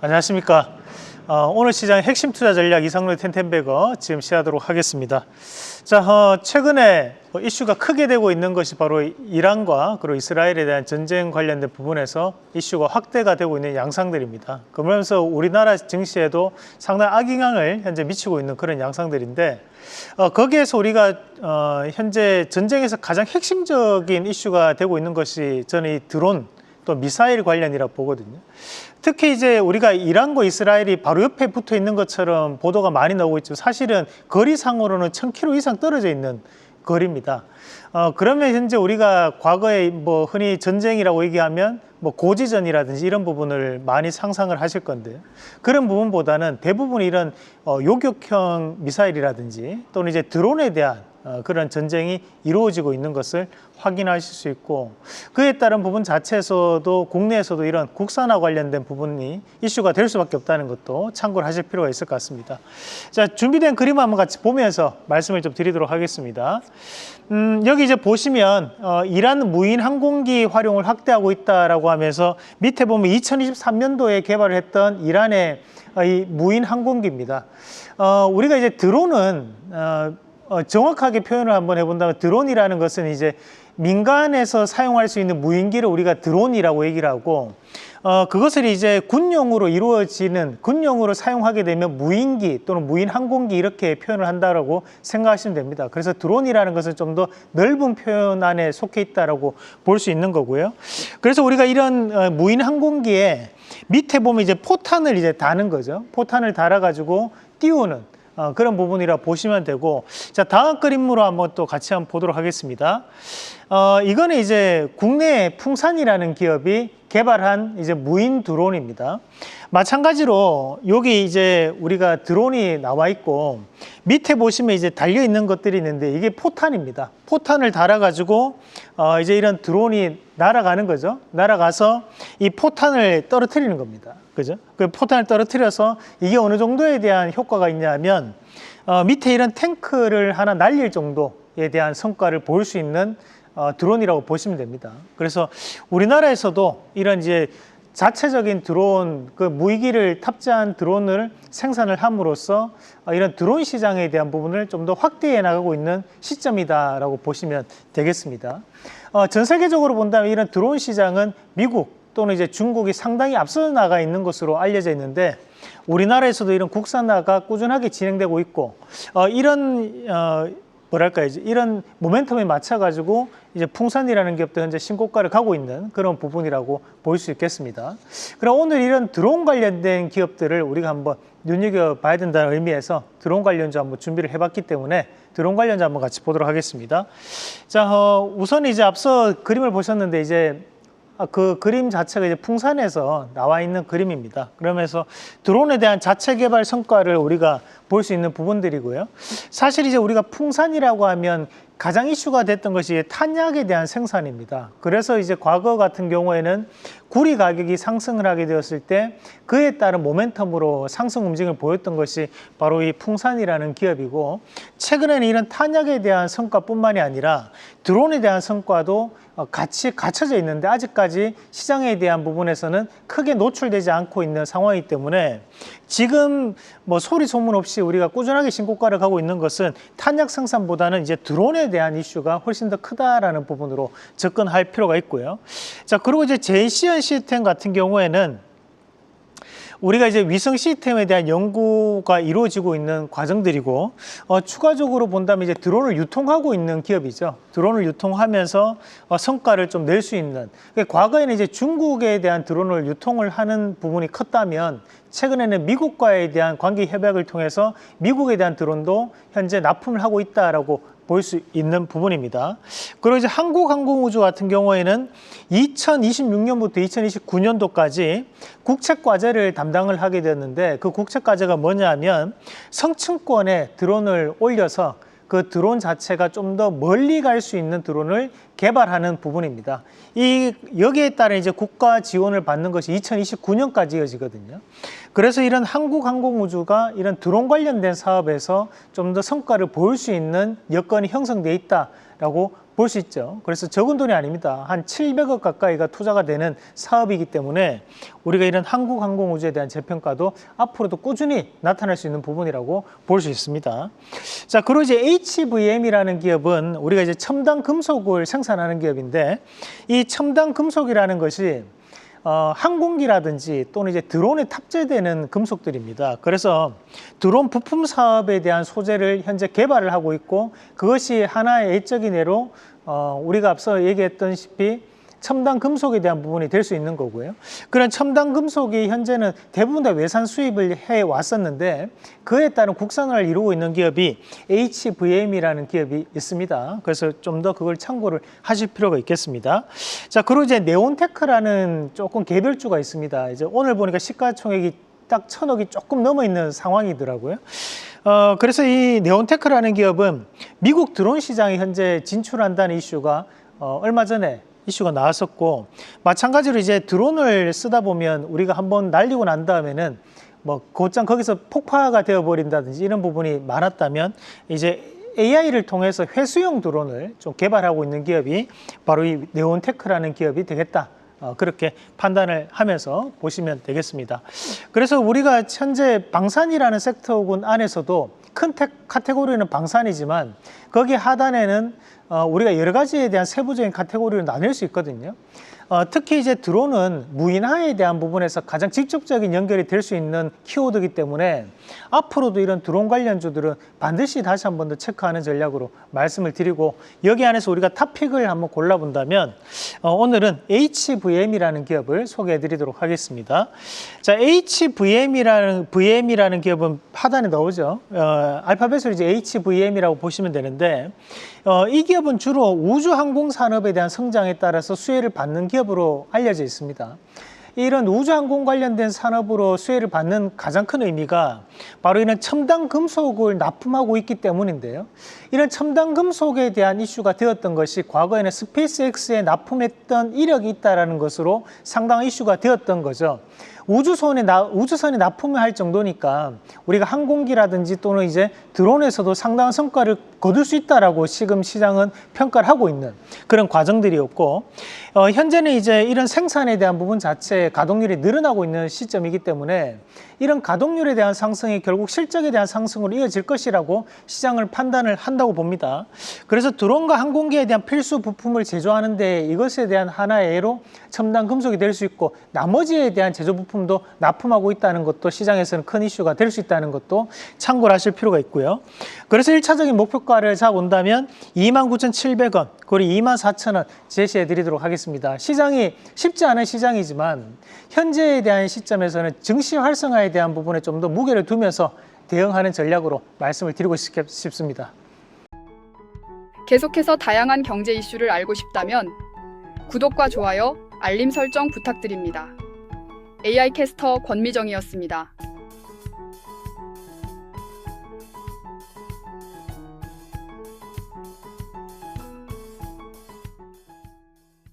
안녕하십니까. 오늘 시장의 핵심 투자 전략 이상로의 텐텐베거 지금 시작하도록 하겠습니다. 자, 최근에 이슈가 크게 되고 있는 것이 바로 이란과 그리고 이스라엘에 대한 전쟁 관련된 부분에서 이슈가 확대가 되고 있는 양상들입니다. 그러면서 우리나라 증시에도 상당히 악영향을 현재 미치고 있는 그런 양상들인데, 거기에서 우리가 현재 전쟁에서 가장 핵심적인 이슈가 되고 있는 것이 저는 이 드론 또 미사일 관련이라 보거든요. 특히 이제 우리가 이란과 이스라엘이 바로 옆에 붙어 있는 것처럼 보도가 많이 나오고 있죠. 사실은 거리상으로는 1000km 이상 떨어져 있는 거리입니다. 그러면 현재 우리가 과거에 뭐 흔히 전쟁이라고 얘기하면 뭐 고지전이라든지 이런 부분을 많이 상상을 하실 건데요. 그런 부분보다는 대부분 이런 요격형 미사일이라든지 또는 이제 드론에 대한 그런 전쟁이 이루어지고 있는 것을 확인하실 수 있고, 그에 따른 부분 자체에서도 국내에서도 이런 국산화 관련된 부분이 이슈가 될 수밖에 없다는 것도 참고를 하실 필요가 있을 것 같습니다. 자, 준비된 그림 한번 같이 보면서 말씀을 좀 드리도록 하겠습니다. 여기 이제 보시면 이란 무인 항공기 활용을 확대하고 있다라고 하면서 밑에 보면 2023년도에 개발을 했던 이란의 이 무인 항공기입니다. 우리가 이제 드론은 정확하게 표현을 한번 해본다면, 드론이라는 것은 이제 민간에서 사용할 수 있는 무인기를 우리가 드론이라고 얘기를 하고, 그것을 이제 군용으로 이루어지는, 군용으로 사용하게 되면 무인기 또는 무인 항공기 이렇게 표현을 한다라고 생각하시면 됩니다. 그래서 드론이라는 것은 좀 더 넓은 표현 안에 속해 있다라고 볼 수 있는 거고요. 그래서 우리가 이런 무인 항공기에 밑에 보면 이제 포탄을 이제 다는 거죠. 포탄을 달아가지고 띄우는 그런 부분이라 보시면 되고, 자, 다음 그림으로 한번 또 같이 한번 보도록 하겠습니다. 이거는 이제 국내 풍산이라는 기업이 개발한 이제 무인 드론입니다. 마찬가지로 여기 이제 우리가 드론이 나와 있고, 밑에 보시면 이제 달려 있는 것들이 있는데 이게 포탄입니다. 포탄을 달아가지고 이제 이런 드론이 날아가는 거죠. 날아가서 이 포탄을 떨어뜨리는 겁니다. 그죠? 그 포탄을 떨어뜨려서 이게 어느 정도에 대한 효과가 있냐면, 밑에 이런 탱크를 하나 날릴 정도에 대한 성과를 볼 수 있는 드론이라고 보시면 됩니다. 그래서 우리나라에서도 이런 이제 자체적인 드론, 그 무기를 탑재한 드론을 생산을 함으로써 이런 드론 시장에 대한 부분을 좀 더 확대해 나가고 있는 시점이다라고 보시면 되겠습니다. 전 세계적으로 본다면 이런 드론 시장은 미국 또는 이제 중국이 상당히 앞서 나가 있는 것으로 알려져 있는데, 우리나라에서도 이런 국산화가 꾸준하게 진행되고 있고, 이런 뭐랄까요, 이런 모멘텀에 맞춰가지고 이제 풍산이라는 기업도 현재 신고가를 가고 있는 그런 부분이라고 볼 수 있겠습니다. 그럼 오늘 이런 드론 관련된 기업들을 우리가 한번 눈여겨봐야 된다는 의미에서 드론 관련주 한번 준비를 해봤기 때문에 드론 관련주 한번 같이 보도록 하겠습니다. 자, 우선 이제 앞서 그림을 보셨는데 이제 그 그림 자체가 이제 풍산에서 나와 있는 그림입니다. 그러면서 드론에 대한 자체 개발 성과를 우리가 볼 수 있는 부분들이고요. 사실 이제 우리가 풍산이라고 하면 가장 이슈가 됐던 것이 탄약에 대한 생산입니다. 그래서 이제 과거 같은 경우에는 구리 가격이 상승을 하게 되었을 때 그에 따른 모멘텀으로 상승 움직임을 보였던 것이 바로 이 풍산이라는 기업이고, 최근에는 이런 탄약에 대한 성과뿐만이 아니라 드론에 대한 성과도 같이 갖춰져 있는데 아직까지 시장에 대한 부분에서는 크게 노출되지 않고 있는 상황이기 때문에, 지금 뭐 소리 소문 없이 우리가 꾸준하게 신고가를 가고 있는 것은 탄약 생산보다는 이제 드론에 대한 이슈가 훨씬 더 크다라는 부분으로 접근할 필요가 있고요. 자, 그리고 이제 제이시언 시스템 같은 경우에는 우리가 이제 위성 시스템에 대한 연구가 이루어지고 있는 과정들이고, 추가적으로 본다면 이제 드론을 유통하고 있는 기업이죠. 드론을 유통하면서 성과를 좀 낼 수 있는, 과거에는 이제 중국에 대한 드론을 유통을 하는 부분이 컸다면 최근에는 미국과에 대한 관계 협약을 통해서 미국에 대한 드론도 현재 납품을 하고 있다라고 볼 수 있는 부분입니다. 그리고 이제 한국항공우주 같은 경우에는 2026년부터 2029년도까지 국책과제를 담당을 하게 되었는데, 그 국책과제가 뭐냐면 성층권에 드론을 올려서 그 드론 자체가 좀 더 멀리 갈 수 있는 드론을 개발하는 부분입니다. 여기에 따른 이제 국가 지원을 받는 것이 2029년까지 이어지거든요. 그래서 이런 한국항공우주가 이런 드론 관련된 사업에서 좀 더 성과를 보일 수 있는 여건이 형성돼 있다라고 볼 수 있죠. 그래서 적은 돈이 아닙니다. 한 700억 가까이가 투자가 되는 사업이기 때문에 우리가 이런 한국항공우주에 대한 재평가도 앞으로도 꾸준히 나타날 수 있는 부분이라고 볼 수 있습니다. 자, 그리고 이제 HVM이라는 기업은 우리가 이제 첨단 금속을 생산하는 기업인데, 이 첨단 금속이라는 것이 항공기라든지 또는 이제 드론에 탑재되는 금속들입니다. 그래서 드론 부품 사업에 대한 소재를 현재 개발을 하고 있고, 그것이 하나의 외적인 예로 우리가 앞서 얘기했던시피 첨단 금속에 대한 부분이 될 수 있는 거고요. 그런 첨단 금속이 현재는 대부분 다 외산 수입을 해 왔었는데, 그에 따른 국산화를 이루고 있는 기업이 HVM이라는 기업이 있습니다. 그래서 좀 더 그걸 참고를 하실 필요가 있겠습니다. 자, 그리고 이제 네온테크라는 조금 개별주가 있습니다. 이제 오늘 보니까 시가총액이 딱 1,000억이 조금 넘어 있는 상황이더라고요. 그래서 이 네온테크라는 기업은 미국 드론 시장에 현재 진출한다는 이슈가 얼마 전에 이슈가 나왔었고, 마찬가지로 이제 드론을 쓰다 보면 우리가 한번 날리고 난 다음에는 뭐 곧장 거기서 폭파가 되어 버린다든지 이런 부분이 많았다면, 이제 AI를 통해서 회수용 드론을 좀 개발하고 있는 기업이 바로 이 네온테크라는 기업이 되겠다. 그렇게 판단을 하면서 보시면 되겠습니다. 그래서 우리가 현재 방산이라는 섹터군 안에서도 큰 카테고리는 방산이지만, 거기 하단에는 우리가 여러 가지에 대한 세부적인 카테고리를 나눌 수 있거든요. 특히 이제 드론은 무인화에 대한 부분에서 가장 직접적인 연결이 될 수 있는 키워드이기 때문에 앞으로도 이런 드론 관련주들은 반드시 다시 한 번 더 체크하는 전략으로 말씀을 드리고, 여기 안에서 우리가 탑픽을 한번 골라본다면 오늘은 HVM이라는 기업을 소개해 드리도록 하겠습니다. 자, HVM이라는 기업은 하단에 나오죠. 알파벳으로 이제 HVM이라고 보시면 되는데, 이 기업은 주로 우주항공 산업에 대한 성장에 따라서 수혜를 받는 기업으로 알려져 있습니다. 이런 우주항공 관련된 산업으로 수혜를 받는 가장 큰 의미가 바로 이런 첨단 금속을 납품하고 있기 때문인데요. 이런 첨단 금속에 대한 이슈가 되었던 것이 과거에는 스페이스X에 납품했던 이력이 있다는 것으로 상당한 이슈가 되었던 거죠. 우주선에 납품을 할 정도니까 우리가 항공기라든지 또는 이제 드론에서도 상당한 성과를 거둘 수 있다라고 지금 시장은 평가를 하고 있는 그런 과정들이었고, 현재는 이제 이런 생산에 대한 부분 자체 가동률이 늘어나고 있는 시점이기 때문에 이런 가동률에 대한 상승이 결국 실적에 대한 상승으로 이어질 것이라고 시장을 판단을 한다고 봅니다. 그래서 드론과 항공기에 대한 필수 부품을 제조하는데 이것에 대한 하나의 예로 첨단 금속이 될 수 있고, 나머지에 대한 제조 부품도 납품하고 있다는 것도 시장에서는 큰 이슈가 될 수 있다는 것도 참고를 하실 필요가 있고요. 그래서 1차적인 목표가를 잡아본다면 29,700원, 그리고 24,000원 제시해 드리도록 하겠습니다. 시장이 쉽지 않은 시장이지만 현재에 대한 시점에서는 증시 활성화에 대한 부분에 좀 더 무게를 두면서 대응하는 전략으로 말씀을 드리고 싶습니다. 계속해서 다양한 경제 이슈를 알고 싶다면 구독과 좋아요, 알림 설정 부탁드립니다. AI 캐스터 권미정이었습니다.